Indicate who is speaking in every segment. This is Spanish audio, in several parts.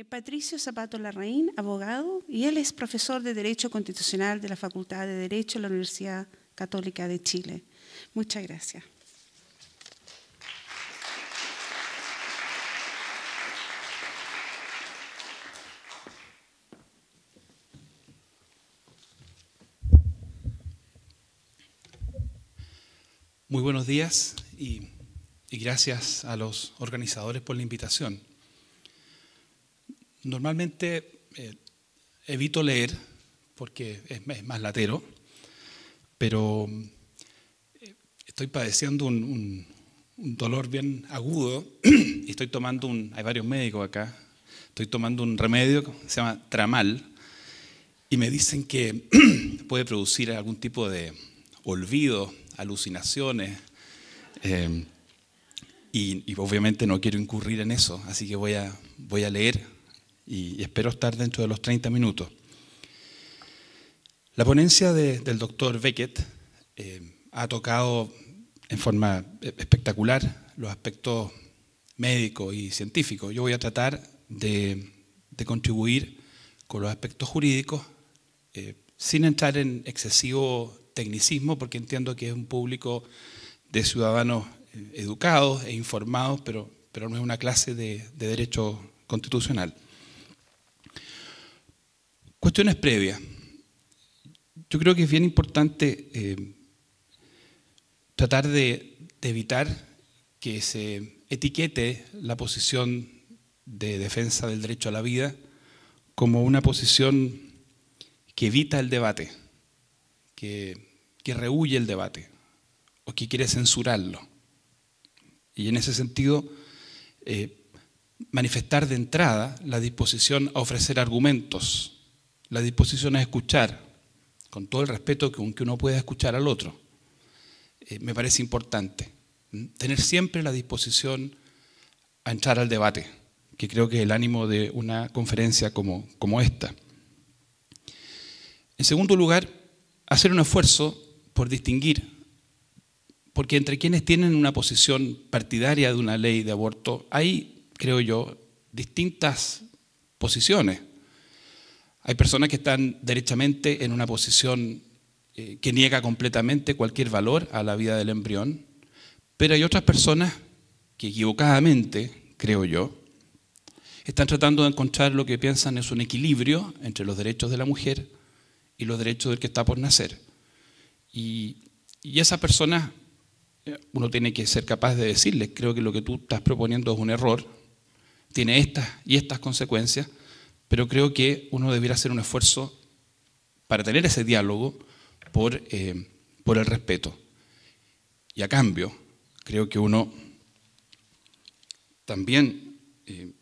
Speaker 1: Patricio Zapato Larraín, abogado, y él es profesor de Derecho Constitucional de la Facultad de Derecho de la Universidad Católica de Chile. Muchas gracias.
Speaker 2: Muy buenos días y gracias a los organizadores por la invitación. Normalmente evito leer porque es más latero, pero estoy padeciendo un dolor bien agudo y estoy tomando hay varios médicos acá, estoy tomando un remedio que se llama Tramal y me dicen que puede producir algún tipo de olvido, alucinaciones, y obviamente no quiero incurrir en eso, así que voy a leer y espero estar dentro de los 30 minutos. La ponencia del doctor Beckett ha tocado en forma espectacular los aspectos médicos y científicos. Yo voy a tratar de contribuir con los aspectos jurídicos sin entrar en excesivo tecnicismo, porque entiendo que es un público de ciudadanos educados e informados, pero no es una clase de derecho constitucional. Cuestiones previas. Yo creo que es bien importante tratar de evitar que se etiquete la posición de defensa del derecho a la vida como una posición que evita el debate, que rehúye el debate o que quiere censurarlo. Y en ese sentido, manifestar de entrada la disposición a ofrecer argumentos, la disposición a escuchar, con todo el respeto que uno pueda escuchar al otro. Me parece importante. Tener siempre la disposición a entrar al debate, que creo que es el ánimo de una conferencia como esta. En segundo lugar, hacer un esfuerzo por distinguir, porque entre quienes tienen una posición partidaria de una ley de aborto, hay, creo yo, distintas posiciones. Hay personas que están derechamente en una posición que niega completamente cualquier valor a la vida del embrión, pero hay otras personas que equivocadamente, creo yo, están tratando de encontrar lo que piensan es un equilibrio entre los derechos de la mujer y los derechos del que está por nacer. Y esas personas, uno tiene que ser capaz de decirles, creo que lo que tú estás proponiendo es un error, tiene estas y estas consecuencias, pero creo que uno debiera hacer un esfuerzo para tener ese diálogo por el respeto. Y a cambio, creo que uno también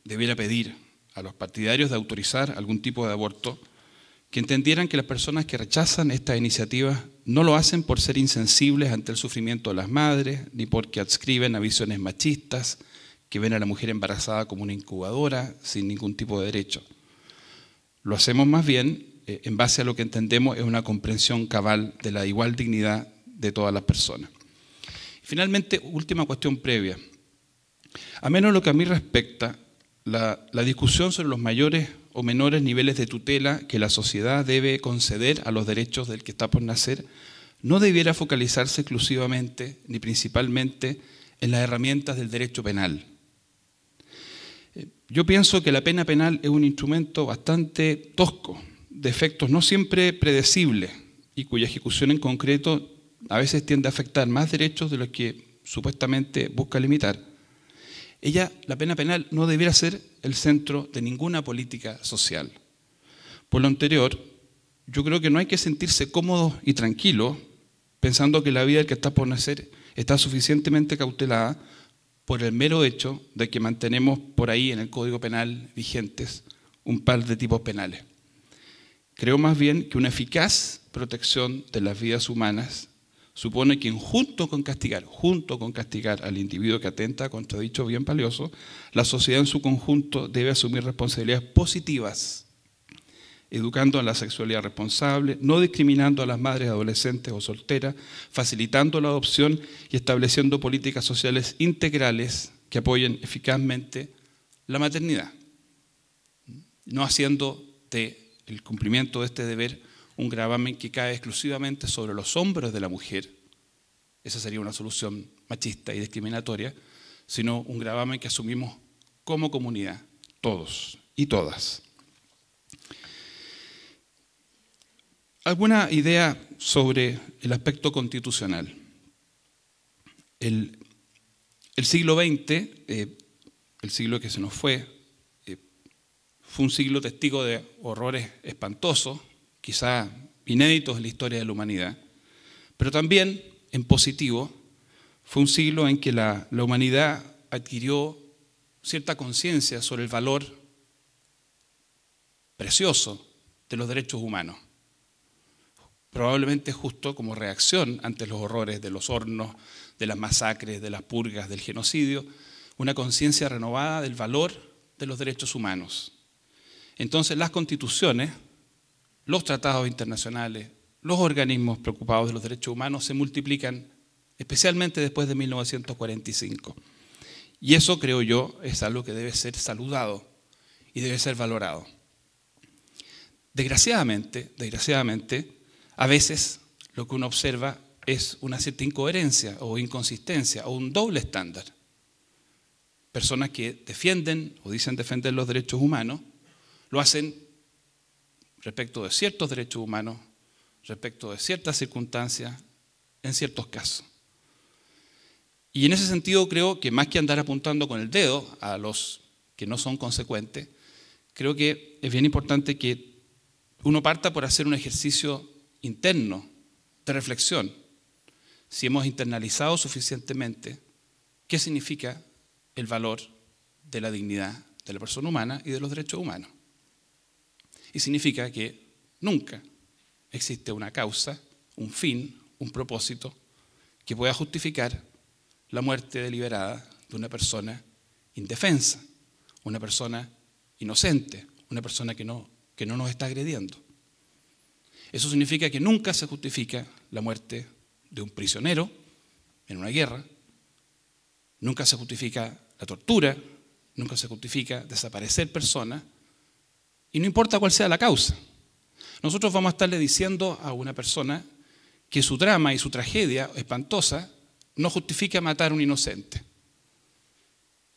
Speaker 2: debiera pedir a los partidarios de autorizar algún tipo de aborto que entendieran que las personas que rechazan estas iniciativas no lo hacen por ser insensibles ante el sufrimiento de las madres, ni porque adscriben a visiones machistas que ven a la mujer embarazada como una incubadora sin ningún tipo de derecho. Lo hacemos más bien en base a lo que entendemos es una comprensión cabal de la igual dignidad de todas las personas. Finalmente, última cuestión previa. A menos lo que a mí respecta, la discusión sobre los mayores o menores niveles de tutela que la sociedad debe conceder a los derechos del que está por nacer no debiera focalizarse exclusivamente ni principalmente en las herramientas del derecho penal. Yo pienso que la pena penal es un instrumento bastante tosco, de efectos no siempre predecibles y cuya ejecución en concreto a veces tiende a afectar más derechos de los que supuestamente busca limitar. La pena penal no debiera ser el centro de ninguna política social. Por lo anterior, yo creo que no hay que sentirse cómodo y tranquilo pensando que la vida del que está por nacer está suficientemente cautelada por el mero hecho de que mantenemos por ahí en el Código Penal vigentes un par de tipos penales. Creo más bien que una eficaz protección de las vidas humanas supone que junto con castigar al individuo que atenta contra dicho bien valioso, la sociedad en su conjunto debe asumir responsabilidades positivas, educando a la sexualidad responsable, no discriminando a las madres adolescentes o solteras, facilitando la adopción y estableciendo políticas sociales integrales que apoyen eficazmente la maternidad. no haciendo del cumplimiento de este deber un gravamen que cae exclusivamente sobre los hombros de la mujer. Esa sería una solución machista y discriminatoria, sino un gravamen que asumimos como comunidad, todos y todas. ¿Alguna idea sobre el aspecto constitucional? El siglo XX, el siglo que se nos fue un siglo testigo de horrores espantosos, quizá inéditos en la historia de la humanidad, pero también, en positivo, fue un siglo en que la humanidad adquirió cierta conciencia sobre el valor precioso de los derechos humanos. Probablemente justo como reacción ante los horrores de los hornos, de las masacres, de las purgas, del genocidio, una conciencia renovada del valor de los derechos humanos. Entonces las constituciones, los tratados internacionales, los organismos preocupados de los derechos humanos se multiplican, especialmente después de 1945. Y eso, creo yo, es algo que debe ser saludado y debe ser valorado. Desgraciadamente, a veces lo que uno observa es una cierta incoherencia o inconsistencia o un doble estándar. Personas que defienden o dicen defender los derechos humanos lo hacen respecto de ciertos derechos humanos, respecto de ciertas circunstancias, en ciertos casos. Y en ese sentido creo que más que andar apuntando con el dedo a los que no son consecuentes, creo que es bien importante que uno parta por hacer un ejercicio interno de reflexión. Si hemos internalizado suficientemente qué significa el valor de la dignidad de la persona humana y de los derechos humanos. Y significa que nunca existe una causa, un fin, un propósito que pueda justificar la muerte deliberada de una persona indefensa, una persona inocente, una persona que no nos está agrediendo. Eso significa que nunca se justifica la muerte de un prisionero en una guerra, nunca se justifica la tortura, nunca se justifica desaparecer personas, y no importa cuál sea la causa. Nosotros vamos a estarle diciendo a una persona que su drama y su tragedia espantosa no justifica matar a un inocente.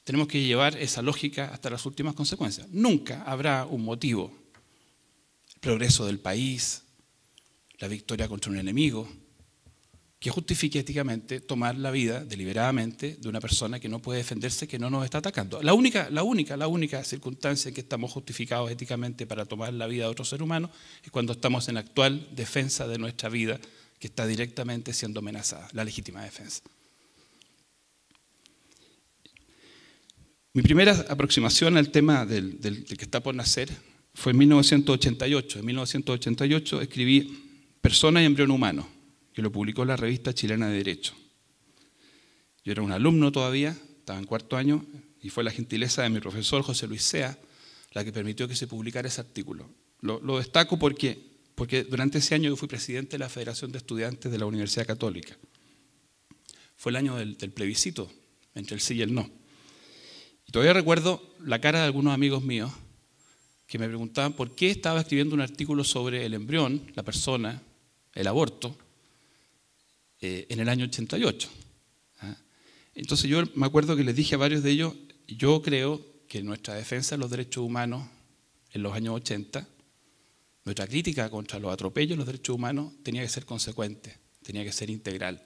Speaker 2: Tenemos que llevar esa lógica hasta las últimas consecuencias. Nunca habrá un motivo, el progreso del país, la victoria contra un enemigo, que justifique éticamente tomar la vida deliberadamente de una persona que no puede defenderse, que no nos está atacando. La única circunstancia en que estamos justificados éticamente para tomar la vida de otro ser humano es cuando estamos en la actual defensa de nuestra vida, que está directamente siendo amenazada, la legítima defensa. Mi primera aproximación al tema del que está por nacer fue en 1988. En 1988 escribí Persona y embrión humano, que lo publicó la revista chilena de Derecho. Yo era un alumno todavía, estaba en cuarto año, y fue la gentileza de mi profesor José Luis Sea la que permitió que se publicara ese artículo. Lo destaco porque durante ese año yo fui presidente de la Federación de Estudiantes de la Universidad Católica. Fue el año del plebiscito, entre el sí y el no. Y todavía recuerdo la cara de algunos amigos míos que me preguntaban por qué estaba escribiendo un artículo sobre el embrión, la persona, el aborto, en el año 88. Entonces yo me acuerdo que les dije a varios de ellos, yo creo que nuestra defensa de los derechos humanos en los años 80, nuestra crítica contra los atropellos de los derechos humanos tenía que ser consecuente, tenía que ser integral.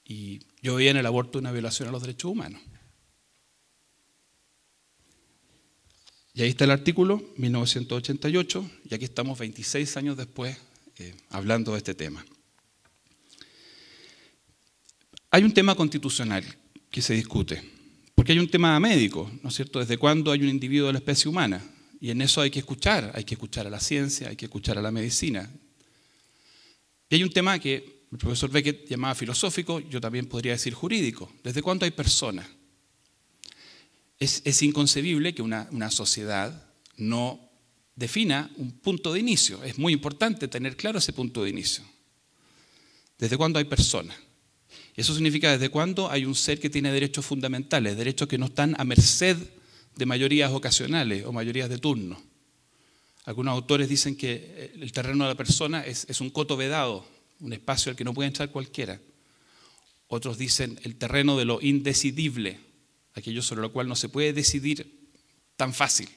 Speaker 2: Y yo veía en el aborto una violación a los derechos humanos. Y ahí está el artículo, 1988, y aquí estamos 26 años después hablando de este tema. Hay un tema constitucional que se discute, porque hay un tema médico, ¿no es cierto? ¿Desde cuándo hay un individuo de la especie humana? Y en eso hay que escuchar a la ciencia, hay que escuchar a la medicina. Y hay un tema que el profesor Beckett llamaba filosófico, yo también podría decir jurídico. ¿Desde cuándo hay personas? Es inconcebible que una sociedad no defina un punto de inicio. Es muy importante tener claro ese punto de inicio. ¿Desde cuándo hay personas? Eso significa desde cuándo hay un ser que tiene derechos fundamentales, derechos que no están a merced de mayorías ocasionales o mayorías de turno. Algunos autores dicen que el terreno de la persona es un coto vedado, un espacio al que no puede entrar cualquiera. Otros dicen el terreno de lo indecidible, aquello sobre lo cual no se puede decidir tan fácil.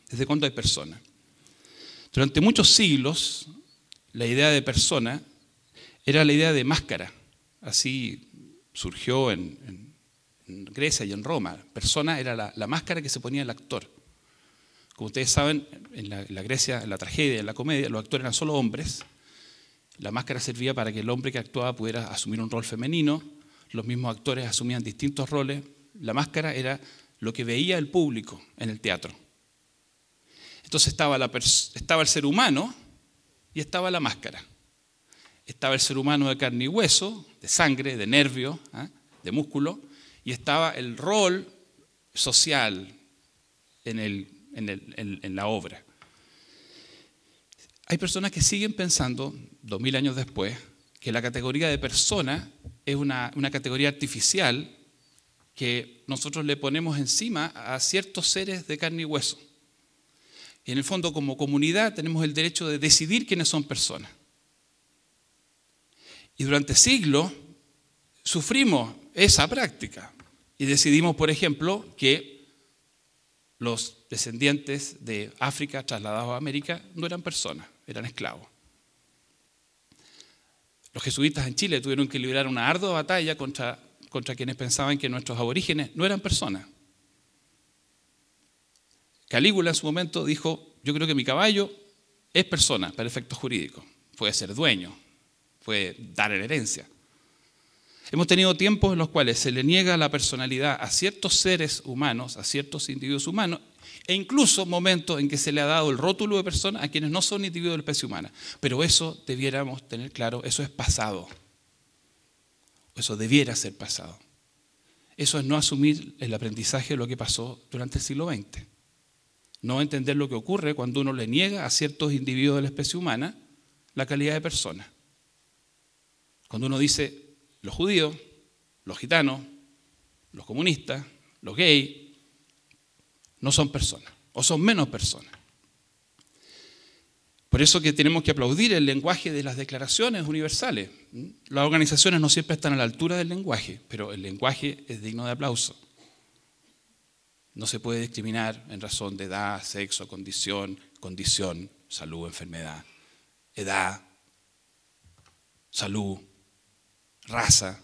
Speaker 2: ¿Desde cuándo hay persona? Durante muchos siglos, la idea de persona era la idea de máscara. Así surgió en Grecia y en Roma. Persona era la máscara que se ponía el actor. Como ustedes saben, en la Grecia, en la tragedia, en la comedia, los actores eran solo hombres. La máscara servía para que el hombre que actuaba pudiera asumir un rol femenino. Los mismos actores asumían distintos roles. La máscara era lo que veía el público en el teatro. Entonces estaba el ser humano y estaba la máscara. Estaba el ser humano de carne y hueso, de sangre, de nervio, de músculo, y estaba el rol social en la obra. Hay personas que siguen pensando, 2000 años después, que la categoría de persona es una categoría artificial que nosotros le ponemos encima a ciertos seres de carne y hueso. Y en el fondo, como comunidad, tenemos el derecho de decidir quiénes son personas. Y durante siglos sufrimos esa práctica y decidimos, por ejemplo, que los descendientes de África trasladados a América no eran personas, eran esclavos. Los jesuitas en Chile tuvieron que librar una ardua batalla contra quienes pensaban que nuestros aborígenes no eran personas. Calígula en su momento dijo, yo creo que mi caballo es persona para efectos jurídicos. Puede ser dueño, puede dar en herencia. Hemos tenido tiempos en los cuales se le niega la personalidad a ciertos seres humanos, a ciertos individuos humanos, e incluso momentos en que se le ha dado el rótulo de persona a quienes no son individuos de la especie humana. Pero eso debiéramos tener claro, eso es pasado. Eso debiera ser pasado. Eso es no asumir el aprendizaje de lo que pasó durante el siglo XX. No entender lo que ocurre cuando uno le niega a ciertos individuos de la especie humana la calidad de persona. Cuando uno dice, los judíos, los gitanos, los comunistas, los gays, no son personas, o son menos personas. Por eso que tenemos que aplaudir el lenguaje de las declaraciones universales. Las organizaciones no siempre están a la altura del lenguaje, pero el lenguaje es digno de aplauso. No se puede discriminar en razón de edad, sexo, condición, salud, enfermedad, edad, salud, raza.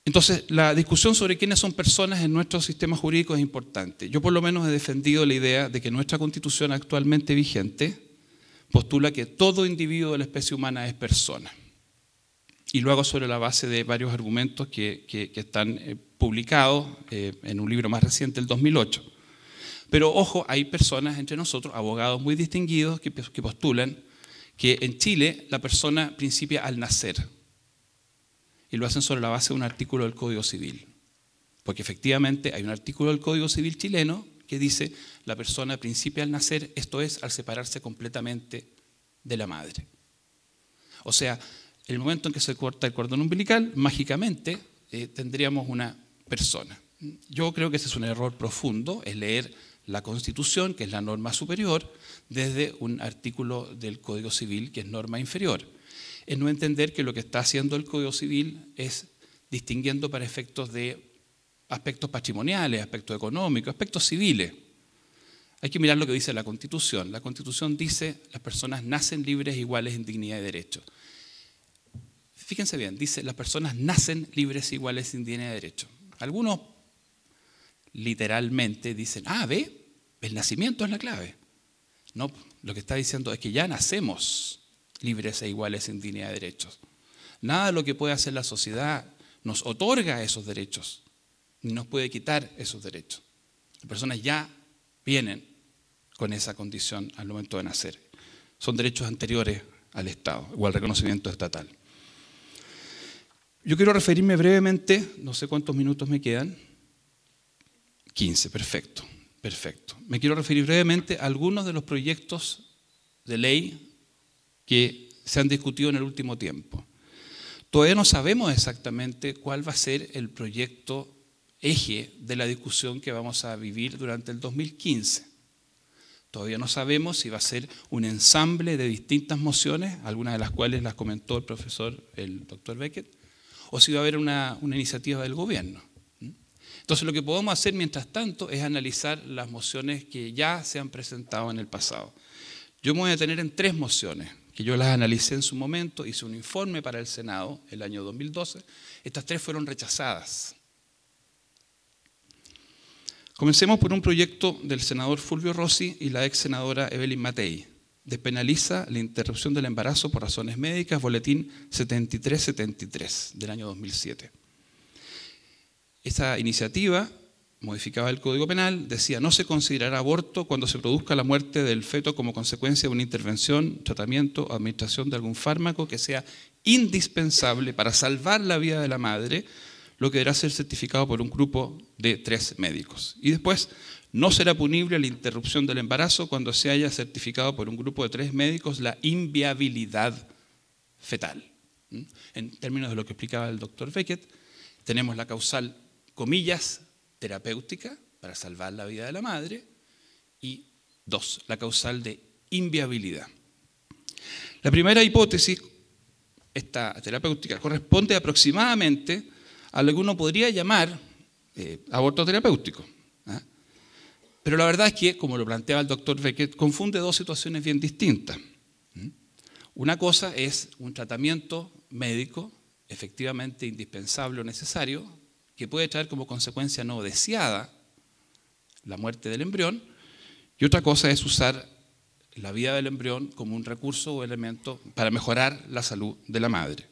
Speaker 2: Entonces, la discusión sobre quiénes son personas en nuestro sistema jurídico es importante. Yo por lo menos he defendido la idea de que nuestra Constitución actualmente vigente postula que todo individuo de la especie humana es persona. Y lo hago sobre la base de varios argumentos que están publicados en un libro más reciente, el 2008. Pero ojo, hay personas entre nosotros, abogados muy distinguidos, que postulan que en Chile la persona principia al nacer. Y lo hacen sobre la base de un artículo del Código Civil. Porque efectivamente hay un artículo del Código Civil chileno que dice la persona principia al nacer, esto es, al separarse completamente de la madre. O sea, en el momento en que se corta el cordón umbilical, mágicamente tendríamos una persona. Yo creo que ese es un error profundo, es leer la Constitución, que es la norma superior, desde un artículo del Código Civil, que es norma inferior. Es no entender que lo que está haciendo el Código Civil es distinguiendo para efectos de aspectos patrimoniales, aspectos económicos, aspectos civiles. Hay que mirar lo que dice la Constitución. La Constitución dice las personas nacen libres, iguales en dignidad y derechos. Fíjense bien, dice las personas nacen libres, iguales en dignidad y derechos. Algunos literalmente dicen, ve, el nacimiento es la clave. No, lo que está diciendo es que ya nacemos libres e iguales en dignidad y derechos. Nada de lo que puede hacer la sociedad nos otorga esos derechos, ni nos puede quitar esos derechos. Las personas ya vienen con esa condición al momento de nacer. Son derechos anteriores al Estado o al reconocimiento estatal. Yo quiero referirme brevemente, no sé cuántos minutos me quedan. 15, perfecto. Me quiero referir brevemente a algunos de los proyectos de ley que se han discutido en el último tiempo. Todavía no sabemos exactamente cuál va a ser el proyecto eje de la discusión que vamos a vivir durante el 2015. Todavía no sabemos si va a ser un ensamble de distintas mociones, algunas de las cuales las comentó el doctor Beckett, o si va a haber una iniciativa del gobierno. Entonces lo que podemos hacer mientras tanto es analizar las mociones que ya se han presentado en el pasado. Yo me voy a detener en 3 mociones, que yo las analicé en su momento, hice un informe para el Senado el año 2012. Estas 3 fueron rechazadas. Comencemos por un proyecto del senador Fulvio Rossi y la ex senadora Evelyn Matei. Despenaliza la interrupción del embarazo por razones médicas, boletín 7373 del año 2007. Esta iniciativa modificaba el Código Penal, decía: no se considerará aborto cuando se produzca la muerte del feto como consecuencia de una intervención, tratamiento o administración de algún fármaco que sea indispensable para salvar la vida de la madre, lo que deberá ser certificado por un grupo de 3 médicos. Y después, no será punible la interrupción del embarazo cuando se haya certificado por un grupo de 3 médicos la inviabilidad fetal. En términos de lo que explicaba el doctor Beckett, tenemos la causal, comillas, terapéutica, para salvar la vida de la madre, y 2, la causal de inviabilidad. La primera hipótesis, esta terapéutica, corresponde aproximadamente a lo que uno podría llamar aborto terapéutico. Pero la verdad es que, como lo planteaba el doctor Beckett, confunde 2 situaciones bien distintas. Una cosa es un tratamiento médico efectivamente indispensable o necesario, que puede traer como consecuencia no deseada la muerte del embrión, y otra cosa es usar la vida del embrión como un recurso o elemento para mejorar la salud de la madre.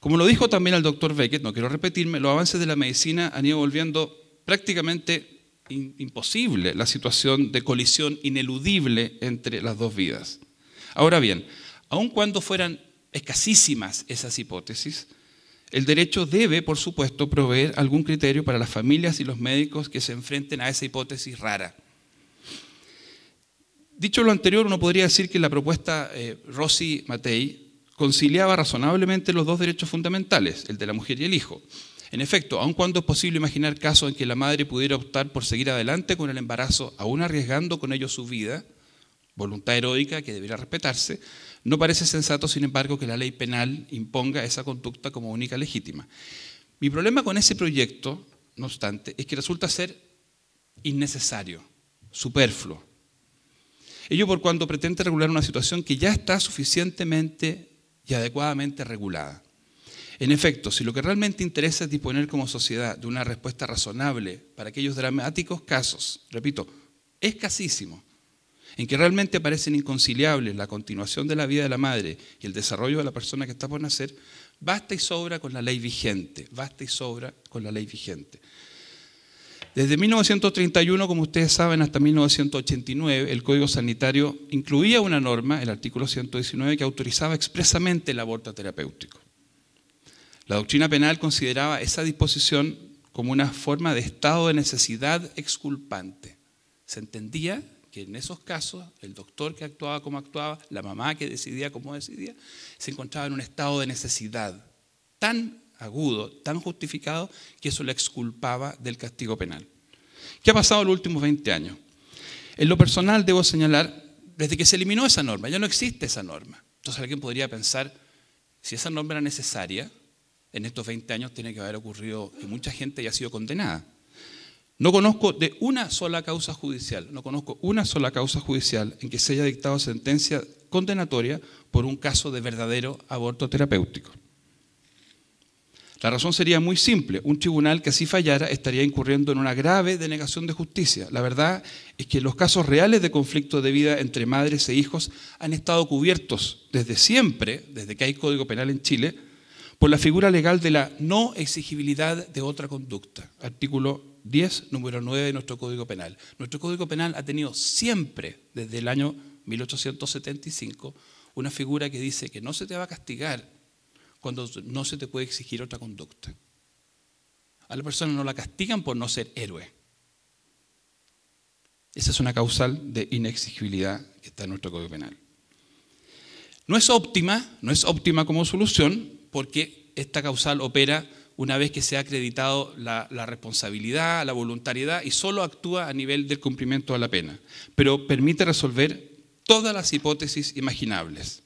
Speaker 2: Como lo dijo también el doctor Beckett, no quiero repetirme, los avances de la medicina han ido volviendo prácticamente imposible la situación de colisión ineludible entre las 2 vidas. Ahora bien, aun cuando fueran escasísimas esas hipótesis, el derecho debe, por supuesto, proveer algún criterio para las familias y los médicos que se enfrenten a esa hipótesis rara. Dicho lo anterior, uno podría decir que la propuesta Rossi-Matei conciliaba razonablemente los 2 derechos fundamentales, el de la mujer y el hijo. En efecto, aun cuando es posible imaginar casos en que la madre pudiera optar por seguir adelante con el embarazo, aún arriesgando con ello su vida, voluntad heroica que debería respetarse, no parece sensato, sin embargo, que la ley penal imponga esa conducta como única legítima. Mi problema con ese proyecto, no obstante, es que resulta ser innecesario, superfluo. Ello por cuanto pretende regular una situación que ya está suficientemente y adecuadamente regulada. En efecto, si lo que realmente interesa es disponer como sociedad de una respuesta razonable para aquellos dramáticos casos, repito, escasísimos, en que realmente parecen inconciliables la continuación de la vida de la madre y el desarrollo de la persona que está por nacer, basta y sobra con la ley vigente, basta y sobra con la ley vigente. Desde 1931, como ustedes saben, hasta 1989, el Código Sanitario incluía una norma, el artículo 119, que autorizaba expresamente el aborto terapéutico. La doctrina penal consideraba esa disposición como una forma de estado de necesidad exculpante. Se entendía que en esos casos el doctor que actuaba como actuaba, la mamá que decidía como decidía, se encontraba en un estado de necesidad tan agudo, tan justificado, que eso le exculpaba del castigo penal. ¿Qué ha pasado en los últimos 20 años? En lo personal debo señalar, desde que se eliminó esa norma, ya no existe esa norma. Entonces alguien podría pensar, si esa norma era necesaria, en estos 20 años tiene que haber ocurrido que mucha gente haya sido condenada. No conozco de una sola causa judicial, en que se haya dictado sentencia condenatoria por un caso de verdadero aborto terapéutico. La razón sería muy simple: un tribunal que así fallara estaría incurriendo en una grave denegación de justicia. La verdad es que los casos reales de conflicto de vida entre madres e hijos han estado cubiertos desde siempre, desde que hay Código Penal en Chile, por la figura legal de la no exigibilidad de otra conducta. Artículo 10, número 9 de nuestro Código Penal. Nuestro Código Penal ha tenido siempre, desde el año 1875, una figura que dice que no se te va a castigar cuando no se te puede exigir otra conducta. A la persona no la castigan por no ser héroe. Esa es una causal de inexigibilidad que está en nuestro Código Penal. No es óptima como solución, porque esta causal opera una vez que se ha acreditado la responsabilidad, la voluntariedad, y solo actúa a nivel del cumplimiento de la pena, pero permite resolver todas las hipótesis imaginables.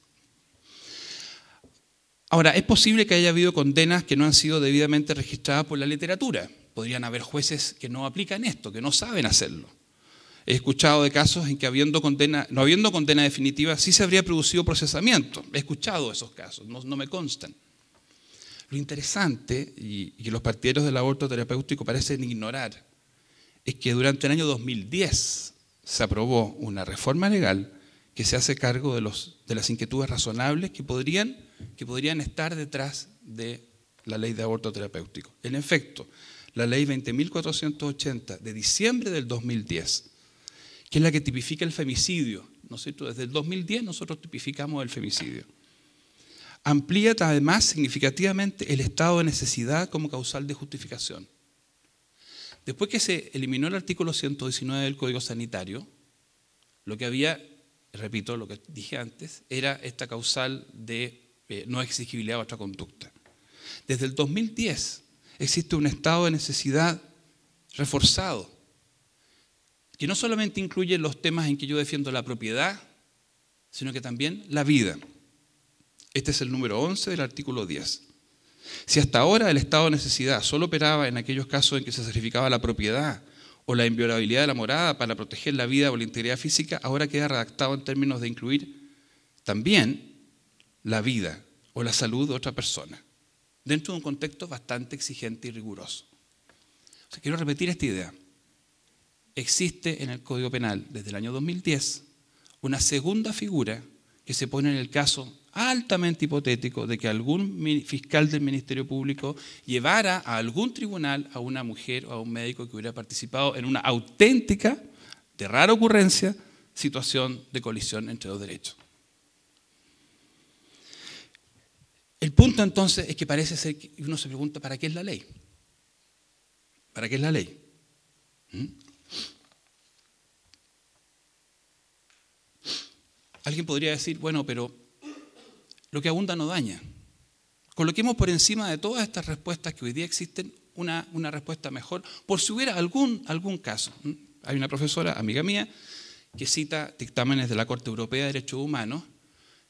Speaker 2: Ahora, es posible que haya habido condenas que no han sido debidamente registradas por la literatura. Podrían haber jueces que no aplican esto, que no saben hacerlo. He escuchado de casos en que no habiendo condena definitiva, sí se habría producido procesamiento. He escuchado esos casos, no me constan. Lo interesante, y que los partidarios del aborto terapéutico parecen ignorar, es que durante el año 2010 se aprobó una reforma legal que se hace cargo de las inquietudes razonables que podrían estar detrás de la ley de aborto terapéutico. En efecto, la ley 20.480 de diciembre del 2010, que es la que tipifica el femicidio, ¿no es cierto? Desde el 2010 nosotros tipificamos el femicidio. Amplía además significativamente el estado de necesidad como causal de justificación. Después que se eliminó el artículo 119 del Código Sanitario, lo que había, repito lo que dije antes, era esta causal de no exigibilidad a otra conducta. Desde el 2010 existe un estado de necesidad reforzado, que no solamente incluye los temas en que yo defiendo la propiedad, sino que también la vida. Este es el número 11 del artículo 10. Si hasta ahora el estado de necesidad solo operaba en aquellos casos en que se sacrificaba la propiedad o la inviolabilidad de la morada para proteger la vida o la integridad física, ahora queda redactado en términos de incluir también la vida o la salud de otra persona, dentro de un contexto bastante exigente y riguroso. O sea, quiero repetir esta idea. Existe en el Código Penal, desde el año 2010, una segunda figura que se pone en el caso altamente hipotético de que algún fiscal del Ministerio Público llevara a algún tribunal a una mujer o a un médico que hubiera participado en una auténtica, de rara ocurrencia, situación de colisión entre dos derechos. El punto entonces es que parece ser que uno se pregunta, ¿para qué es la ley? ¿Para qué es la ley? Alguien podría decir, bueno, pero lo que abunda no daña. Coloquemos por encima de todas estas respuestas que hoy día existen una respuesta mejor, por si hubiera algún caso. Hay una profesora, amiga mía, que cita dictámenes de la Corte Europea de Derechos Humanos,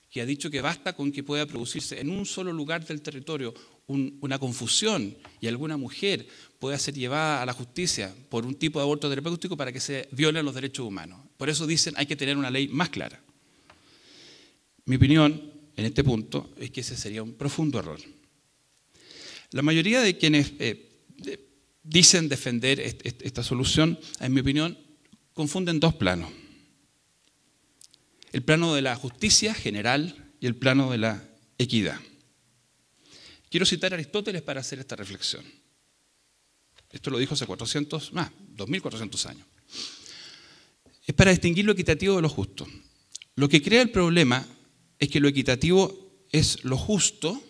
Speaker 2: que ha dicho que basta con que pueda producirse en un solo lugar del territorio una confusión y alguna mujer pueda ser llevada a la justicia por un tipo de aborto terapéutico para que se violen los derechos humanos. Por eso dicen hay que tener una ley más clara. Mi opinión en este punto es que ese sería un profundo error. La mayoría de quienes dicen defender esta solución, en mi opinión, confunden dos planos. El plano de la justicia general y el plano de la equidad. Quiero citar a Aristóteles para hacer esta reflexión. Esto lo dijo hace 2.400 años. Es para distinguir lo equitativo de lo justo. Lo que crea el problema es que lo equitativo es lo justo,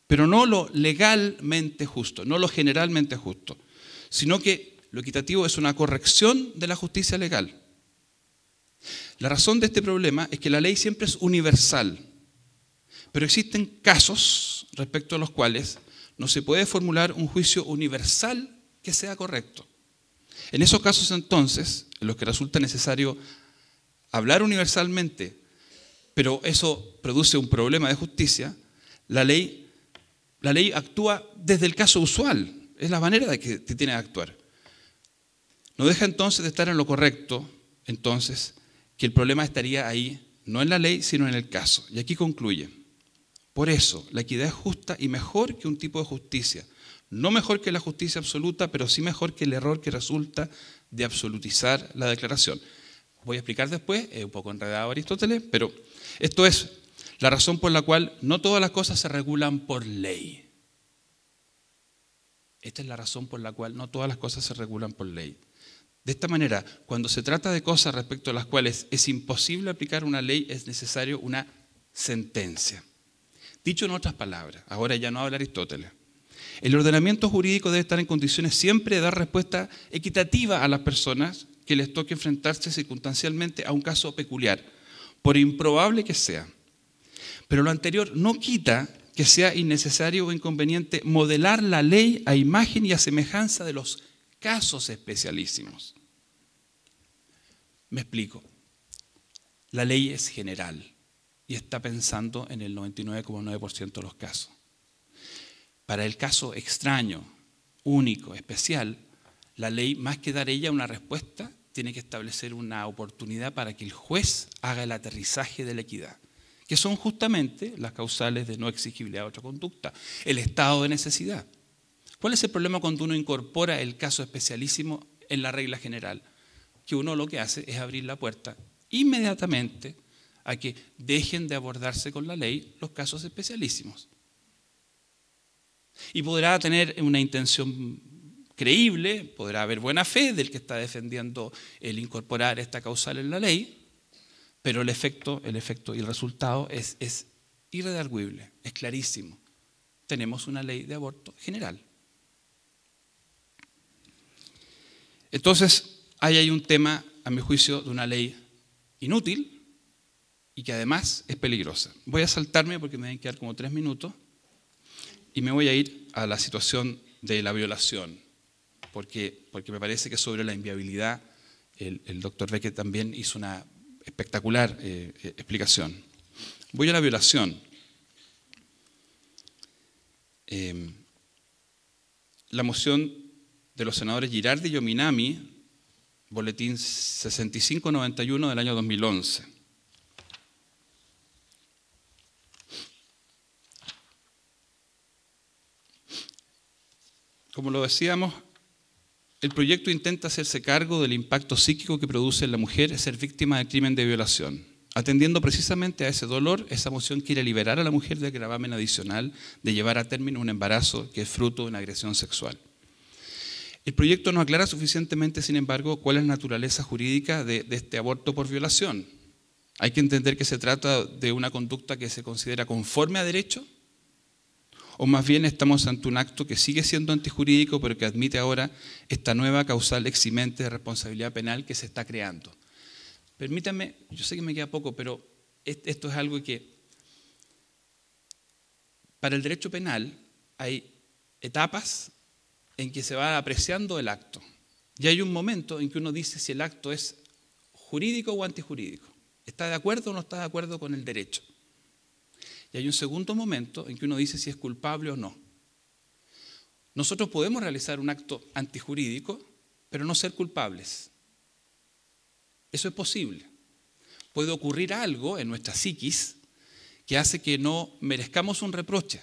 Speaker 2: pero no lo legalmente justo, no lo generalmente justo, sino que lo equitativo es una corrección de la justicia legal. La razón de este problema es que la ley siempre es universal, pero existen casos respecto a los cuales no se puede formular un juicio universal que sea correcto. En esos casos entonces, en los que resulta necesario hablar universalmente, pero eso produce un problema de justicia, la ley actúa desde el caso usual, es la manera de que tiene que actuar. No deja entonces de estar en lo correcto, entonces, que el problema estaría ahí, no en la ley, sino en el caso. Y aquí concluye. Por eso, la equidad es justa y mejor que un tipo de justicia. No mejor que la justicia absoluta, pero sí mejor que el error que resulta de absolutizar la declaración. Voy a explicar después, es un poco enredado Aristóteles, pero esto es la razón por la cual no todas las cosas se regulan por ley. Esta es la razón por la cual no todas las cosas se regulan por ley. De esta manera, cuando se trata de cosas respecto a las cuales es imposible aplicar una ley, es necesario una sentencia. Dicho en otras palabras, ahora ya no habla Aristóteles, el ordenamiento jurídico debe estar en condiciones siempre de dar respuesta equitativa a las personas que les toque enfrentarse circunstancialmente a un caso peculiar, por improbable que sea. Pero lo anterior no quita que sea innecesario o inconveniente modelar la ley a imagen y a semejanza de los casos especialísimos. Me explico. La ley es general y está pensando en el 99,9% de los casos. Para el caso extraño, único, especial, la ley, más que dar ella una respuesta, tiene que establecer una oportunidad para que el juez haga el aterrizaje de la equidad, que son justamente las causales de no exigibilidad de otra conducta, el estado de necesidad. ¿Cuál es el problema cuando uno incorpora el caso especialísimo en la regla general? Que uno lo que hace es abrir la puerta inmediatamente a que dejen de abordarse con la ley los casos especialísimos. Y podrá tener una intención creíble, podrá haber buena fe del que está defendiendo el incorporar esta causal en la ley, pero el efecto y el resultado es irredarguible, es clarísimo. Tenemos una ley de aborto general. Entonces, ahí hay un tema, a mi juicio, de una ley inútil y que además es peligrosa. Voy a saltarme porque me deben quedar como 3 minutos y me voy a ir a la situación de la violación, porque me parece que sobre la inviabilidad el doctor Becker también hizo una espectacular explicación. Voy a la violación. La moción de los senadores Girardi y Ominami, boletín 6591 del año 2011. Como lo decíamos, el proyecto intenta hacerse cargo del impacto psíquico que produce en la mujer ser víctima del crimen de violación. Atendiendo precisamente a ese dolor, esa moción quiere liberar a la mujer del gravamen adicional de llevar a término un embarazo que es fruto de una agresión sexual. El proyecto no aclara suficientemente, sin embargo, cuál es la naturaleza jurídica de este aborto por violación. Hay que entender que se trata de una conducta que se considera conforme a derecho, o más bien estamos ante un acto que sigue siendo antijurídico, pero que admite ahora esta nueva causal eximente de responsabilidad penal que se está creando. Permítanme, yo sé que me queda poco, pero esto es algo que para el derecho penal hay etapas en que se va apreciando el acto. Y hay un momento en que uno dice si el acto es jurídico o antijurídico. ¿Está de acuerdo o no está de acuerdo con el derecho? Y hay un segundo momento en que uno dice si es culpable o no. Nosotros podemos realizar un acto antijurídico, pero no ser culpables. Eso es posible. Puede ocurrir algo en nuestra psiquis que hace que no merezcamos un reproche.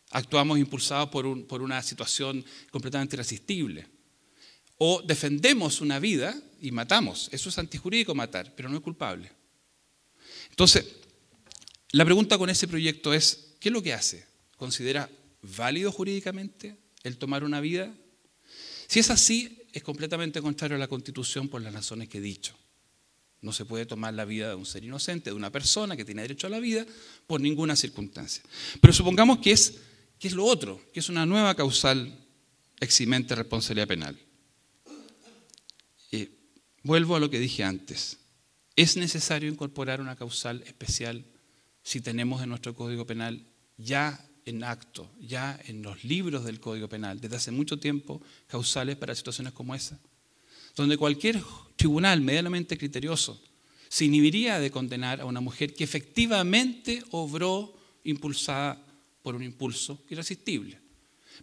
Speaker 2: Actuamos impulsados por una situación completamente irresistible. O defendemos una vida y matamos. Eso es antijurídico matar, pero no es culpable. Entonces, la pregunta con ese proyecto es, ¿qué es lo que hace? ¿Considera válido jurídicamente el tomar una vida? Si es así, es completamente contrario a la Constitución por las razones que he dicho. No se puede tomar la vida de un ser inocente, de una persona que tiene derecho a la vida, por ninguna circunstancia. Pero supongamos que es lo otro, que es una nueva causal eximente de responsabilidad penal. Vuelvo a lo que dije antes. ¿Es necesario incorporar una causal especial si tenemos en nuestro Código Penal ya en acto, ya en los libros del Código Penal, desde hace mucho tiempo, causales para situaciones como esa? Donde cualquier tribunal medianamente criterioso se inhibiría de condenar a una mujer que efectivamente obró impulsada por un impulso irresistible.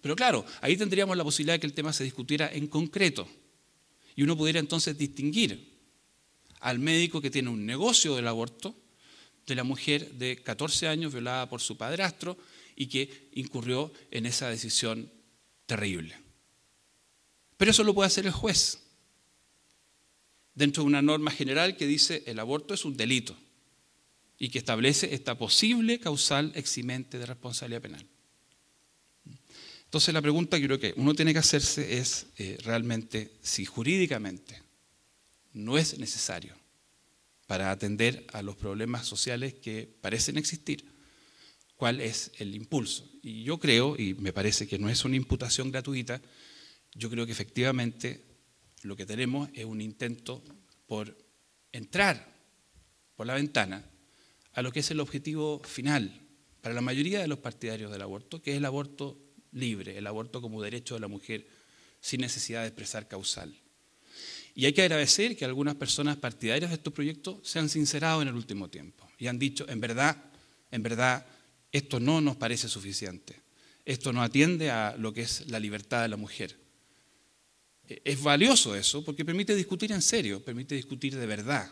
Speaker 2: Pero claro, ahí tendríamos la posibilidad de que el tema se discutiera en concreto y uno pudiera entonces distinguir al médico que tiene un negocio del aborto de la mujer de 14 años violada por su padrastro y que incurrió en esa decisión terrible. Pero eso lo puede hacer el juez, dentro de una norma general que dice el aborto es un delito y que establece esta posible causal eximente de responsabilidad penal. Entonces la pregunta que creo que uno tiene que hacerse es realmente si jurídicamente no es necesario para atender a los problemas sociales que parecen existir, ¿cuál es el impulso? Y yo creo, y me parece que no es una imputación gratuita, yo creo que efectivamente lo que tenemos es un intento por entrar por la ventana a lo que es el objetivo final para la mayoría de los partidarios del aborto, que es el aborto libre, el aborto como derecho de la mujer sin necesidad de expresar causal. Y hay que agradecer que algunas personas partidarias de estos proyectos se han sincerado en el último tiempo y han dicho, en verdad, esto no nos parece suficiente, esto no atiende a lo que es la libertad de la mujer. Es valioso eso porque permite discutir en serio, permite discutir de verdad.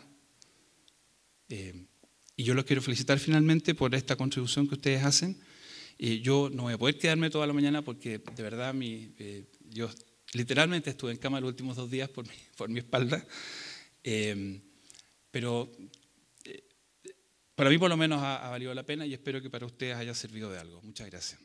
Speaker 2: Y yo los quiero felicitar finalmente por esta contribución que ustedes hacen. Yo no voy a poder quedarme toda la mañana porque de verdad yo literalmente estuve en cama los últimos 2 días por mi espalda. Pero para mí por lo menos ha valido la pena y espero que para ustedes haya servido de algo. Muchas gracias.